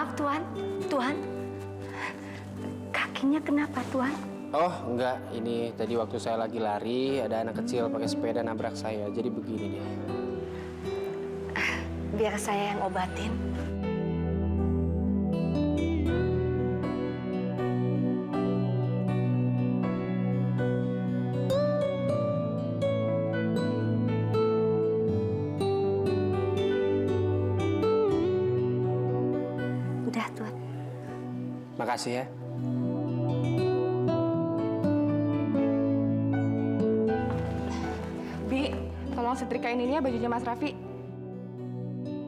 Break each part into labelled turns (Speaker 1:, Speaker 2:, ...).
Speaker 1: Maaf, Tuan. Tuan, kakinya kenapa, Tuan?
Speaker 2: Oh, enggak. Ini tadi waktu saya lagi lari, ada anak kecil pakai sepeda nabrak saya. Jadi begini deh.
Speaker 1: Biar saya yang obatin. Udah, Tuan.
Speaker 2: Makasih ya.
Speaker 3: Bi, tolong setrikain ini ya bajunya Mas Raffi.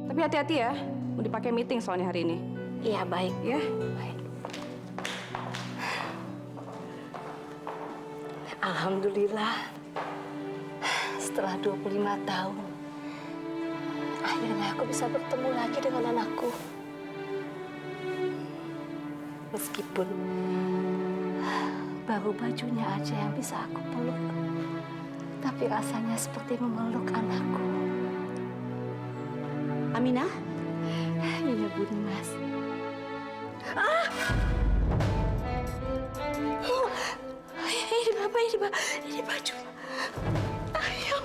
Speaker 3: Tapi hati-hati ya, mau dipakai meeting soalnya hari ini.
Speaker 1: Iya, baik.
Speaker 3: Ya?
Speaker 1: Baik. Alhamdulillah, setelah 25 tahun, akhirnya aku bisa bertemu lagi dengan anakku. Meskipun baru bajunya aja yang bisa aku peluk, tapi rasanya seperti memeluk anakku.
Speaker 4: Aminah?
Speaker 1: Iya, Bu Mas. Ini baju. Ayo.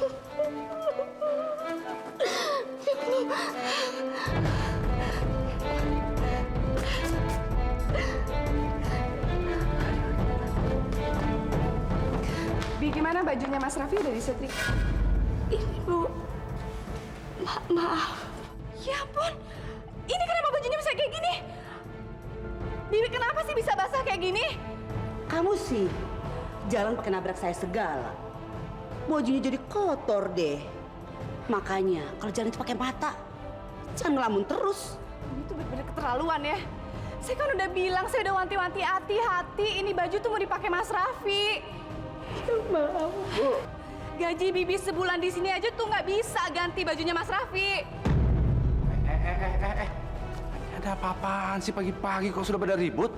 Speaker 3: Bi, gimana bajunya Mas Raffi udah disetrika?
Speaker 1: Ini, Bu. Maaf.
Speaker 3: Ya ampun, ini kenapa bajunya bisa kayak gini? Bibi kenapa sih bisa basah kayak gini?
Speaker 4: Kamu sih jalan pakai nabrak saya segala. Bajunya jadi kotor deh. Makanya kalau jalan itu pakai mata, jangan ngelamun terus.
Speaker 3: Ini tuh bener-bener keterlaluan ya. Saya kan udah bilang, saya udah wanti-wanti hati-hati. Ini baju tuh mau dipakai Mas Raffi.
Speaker 4: Maaf, Bu.
Speaker 3: Gaji Bibi sebulan di sini aja tuh nggak bisa ganti bajunya Mas Raffi.
Speaker 5: Ada apa-apaan sih pagi-pagi kok sudah pada ribut?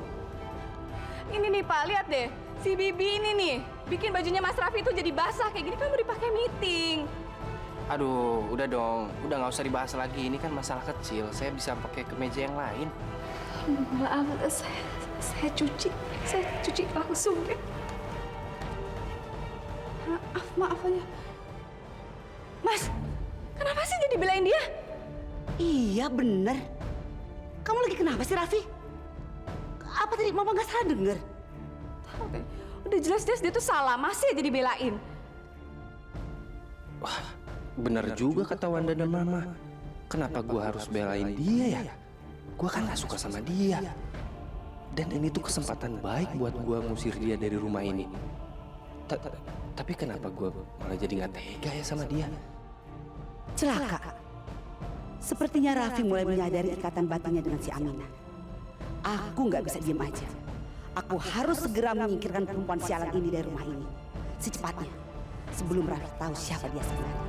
Speaker 3: Ini nih Pak, lihat deh. Si Bibi ini nih, bikin bajunya Mas Raffi itu jadi basah kayak gini kan mau dipakai meeting.
Speaker 2: Aduh, udah dong. Udah nggak usah dibahas lagi. Ini kan masalah kecil. Saya bisa pakai kemeja yang lain.
Speaker 1: Maaf, saya cuci langsung ya.
Speaker 3: Maaf aja. Mas, kenapa sih jadi belain dia?
Speaker 4: Iya bener. Kamu lagi kenapa sih Raffi? Apa tadi Mama nggak salah denger?
Speaker 3: Tahu deh, udah jelas-jelas dia tuh salah, masih aja dibelain.
Speaker 2: Wah, bener juga kata Wanda dan Mama. Kenapa gua harus belain dia ya? Gua kan gak suka sama dia. Dan ini tuh kesempatan baik buat gua ngusir dia dari rumah ini. Tapi kenapa gua malah jadi gak tega ya sama dia?
Speaker 4: Celaka. Sepertinya Raffi mulai menyadari ikatan batinnya dengan si Aminah. Aku nggak bisa diam aja. Aku harus segera menyingkirkan perempuan sialan ini dari rumah ini. Secepatnya. Sebelum Raffi tahu siapa dia sebenarnya.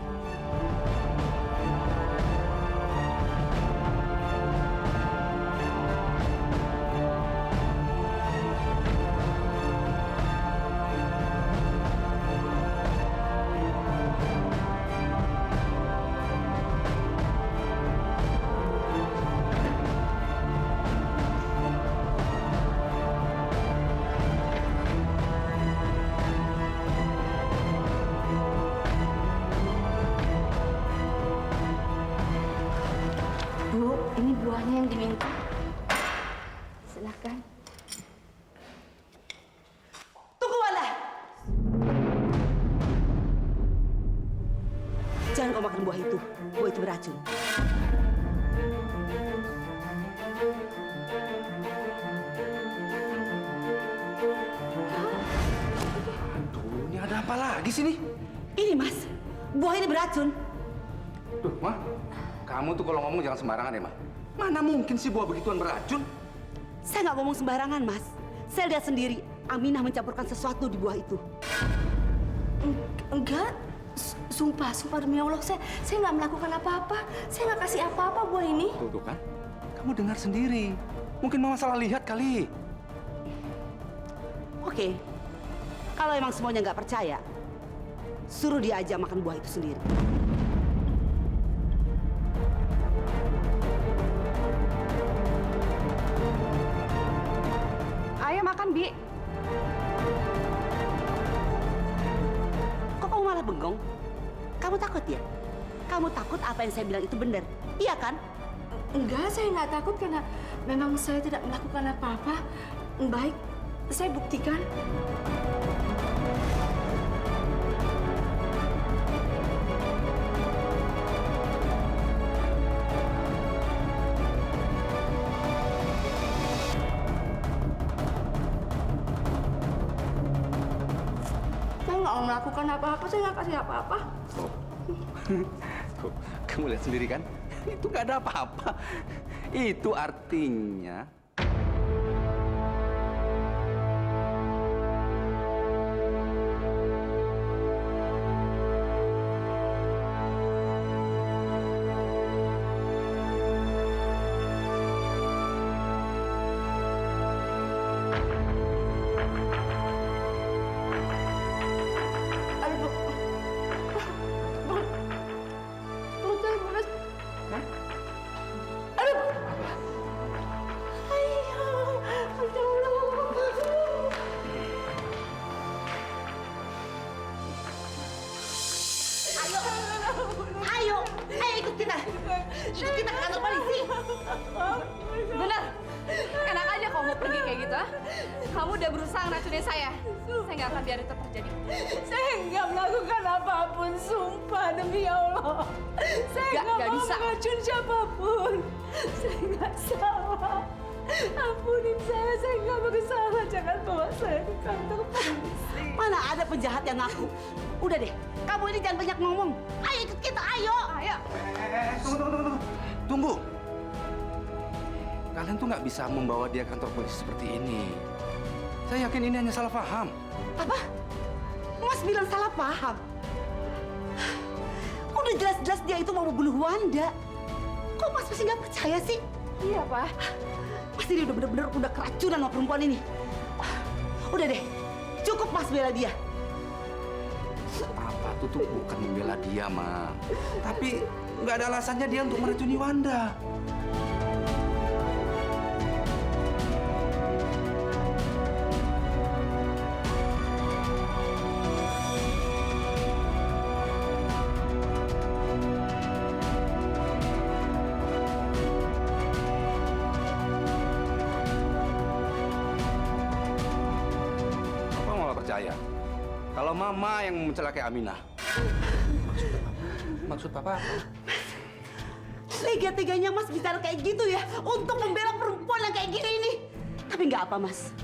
Speaker 1: Bu, ini buahnya yang diminta. Silakan.
Speaker 4: Tunggu Wanda! Jangan kau makan buah itu. Buah itu beracun.
Speaker 5: Aduh, ini ada apa lagi sih nih?
Speaker 4: Ini Mas, buah ini beracun.
Speaker 5: Tuh, Ma. Kamu tuh kalau ngomong jangan sembarangan ya, Ma. Mana mungkin sih buah begituan beracun?
Speaker 4: Saya nggak ngomong sembarangan, Mas. Saya lihat sendiri, Aminah mencampurkan sesuatu di buah itu.
Speaker 1: Enggak. Sumpah demi Allah, saya nggak melakukan apa-apa. Saya nggak kasih apa-apa buah ini.
Speaker 5: Tuh kan? Kamu dengar sendiri. Mungkin Mama salah lihat kali.
Speaker 4: Oke, kalau emang semuanya nggak percaya, suruh dia aja makan buah itu sendiri.
Speaker 3: Bi.
Speaker 4: Kok kamu malah bengong? Kamu takut ya? Kamu takut apa yang saya bilang itu benar? Iya kan?
Speaker 1: Enggak, saya nggak takut karena memang saya tidak melakukan apa-apa. Baik, saya buktikan. Saya nggak mau melakukan apa-apa, saya nggak kasih apa-apa.
Speaker 5: Tuh, kamu lihat sendiri kan? Itu nggak ada apa-apa. Itu artinya
Speaker 4: Ayo ikut kita. Ikut kita ke kantor polisi.
Speaker 3: Benar. Enak aja kamu mau pergi kayak gitu, ah? Kamu udah berusaha ngeracunin saya. Saya nggak akan biarin itu terjadi.
Speaker 1: Saya nggak melakukan apapun, sumpah demi Allah. Saya nggak mau
Speaker 3: bisa.
Speaker 1: meracun siapapun. Saya nggak salah. Ampunin saya nggak bersalah. Jangan bawa saya ke kantor polisi.
Speaker 4: Mana ada penjahat yang ngaku. Udah deh, kamu ini jangan banyak ngomong. Ayo ikut kita, ayo.
Speaker 3: Ayo.
Speaker 5: tunggu. Kalian tuh nggak bisa membawa dia ke kantor polisi seperti ini. Saya yakin ini hanya salah paham.
Speaker 4: Apa? Mas bilang salah paham. Udah jelas-jelas dia itu mau membunuh Wanda. Kok Mas masih nggak percaya sih?
Speaker 3: Iya, Pak.
Speaker 4: Mas ini udah bener-bener udah keracunan sama perempuan ini. Udah deh, cukup Mas bela dia.
Speaker 5: Papa tuh bukan membela dia, Ma. Tapi nggak ada alasannya dia untuk meracuni Wanda. Papa malah percaya kalau Mama yang mencelakai Aminah.
Speaker 2: Maksud Papa apa?
Speaker 4: Tega-teganya Mas bicara kayak gitu ya untuk membela perempuan yang kayak gini ini. Tapi nggak apa Mas.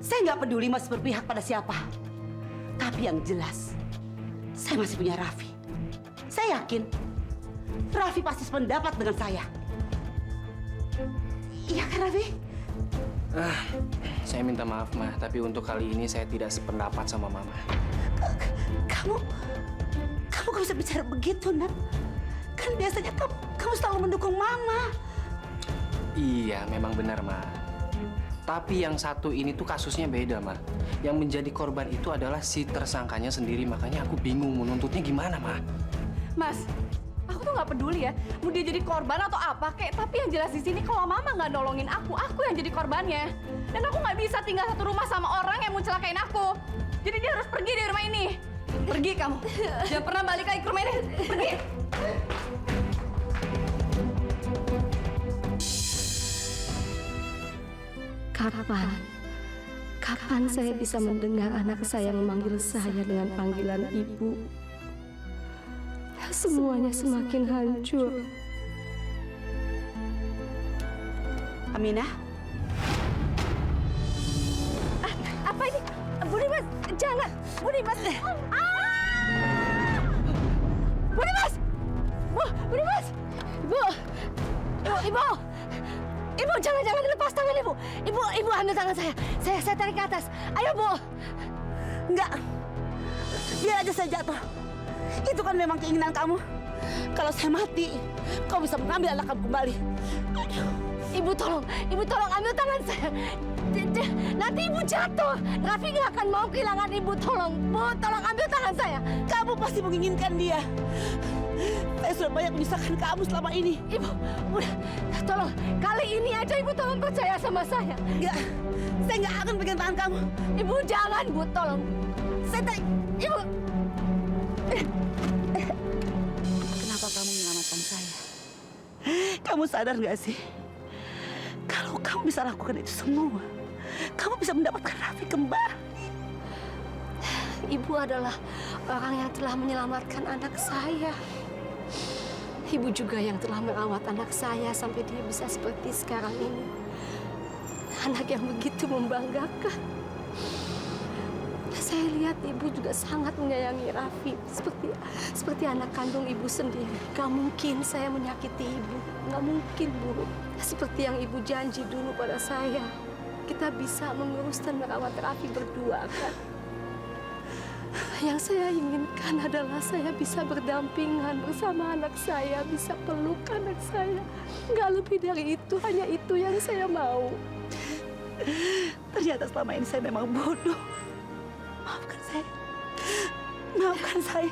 Speaker 4: Saya nggak peduli Mas berpihak pada siapa. Tapi yang jelas, saya masih punya Raffi. Saya yakin Raffi pasti sependapat dengan saya. Iya kan Raffi?
Speaker 2: Saya minta maaf, Ma. Tapi untuk kali ini saya tidak sependapat sama Mama.
Speaker 4: Kamu gak bisa bicara begitu, Nak. Kan biasanya kamu selalu mendukung Mama.
Speaker 2: Iya, memang benar, Ma. Tapi yang satu ini tuh kasusnya beda, Ma. Yang menjadi korban itu adalah si tersangkanya sendiri. Makanya aku bingung menuntutnya gimana, Ma.
Speaker 3: Mas, aku tuh nggak peduli ya, mau dia jadi korban atau apa kek. Tapi yang jelas di sini kalau Mama nggak nolongin aku yang jadi korbannya. Dan aku nggak bisa tinggal satu rumah sama orang yang mau celakain aku. Jadi dia harus pergi dari rumah ini. Pergi kamu. Jangan pernah balik lagi ke rumah ini. Pergi.
Speaker 1: Kapan saya bisa mendengar anak saya memanggil saya dengan panggilan ibu? Semuanya semakin hancur.
Speaker 4: Aminah,
Speaker 1: Apa ini? Budi Mas, jangan. Budi Mas. Budi Mas. Budi Mas. Ibu. Ibu, jangan lepas tangan Ibu. Ibu ambil tangan saya. Saya tarik ke atas. Ayo, Bu.
Speaker 4: enggak. Biar aja saya jatuh. Itu kan memang keinginan kamu. Kalau saya mati, kau bisa mengambil anak kamu kembali.
Speaker 1: Ibu tolong ambil tangan saya. Nanti Ibu jatuh. Raffi nggak akan mau kehilangan Ibu. Tolong, Bu, tolong ambil tangan saya.
Speaker 4: Kamu pasti menginginkan dia. Saya sudah banyak menyusahkan kamu selama ini.
Speaker 1: Ibu, udah, tolong kali ini aja Ibu tolong percaya sama saya.
Speaker 4: Enggak, saya nggak akan pegang tangan kamu.
Speaker 1: Ibu jangan, Bu, tolong. Ibu.
Speaker 4: Kenapa kamu menyelamatkan saya? Kamu sadar nggak sih? Kalau kamu bisa lakukan itu semua, kamu bisa mendapatkan Raffi kembali.
Speaker 1: Ibu adalah orang yang telah menyelamatkan anak saya. Ibu juga yang telah merawat anak saya sampai dia bisa seperti sekarang ini. Anak yang begitu membanggakan. Saya lihat ibu juga sangat menyayangi Raffi, seperti anak kandung ibu sendiri. Gak mungkin saya menyakiti ibu, gak mungkin, Bu. Seperti yang ibu janji dulu pada saya, kita bisa mengurus dan merawat Raffi berdua, kan? Yang saya inginkan adalah saya bisa berdampingan bersama anak saya, bisa peluk anak saya. Nggak lebih dari itu, hanya itu yang saya mau.
Speaker 4: Ternyata selama ini saya memang bodoh. Maafkan saya. Maafkan saya.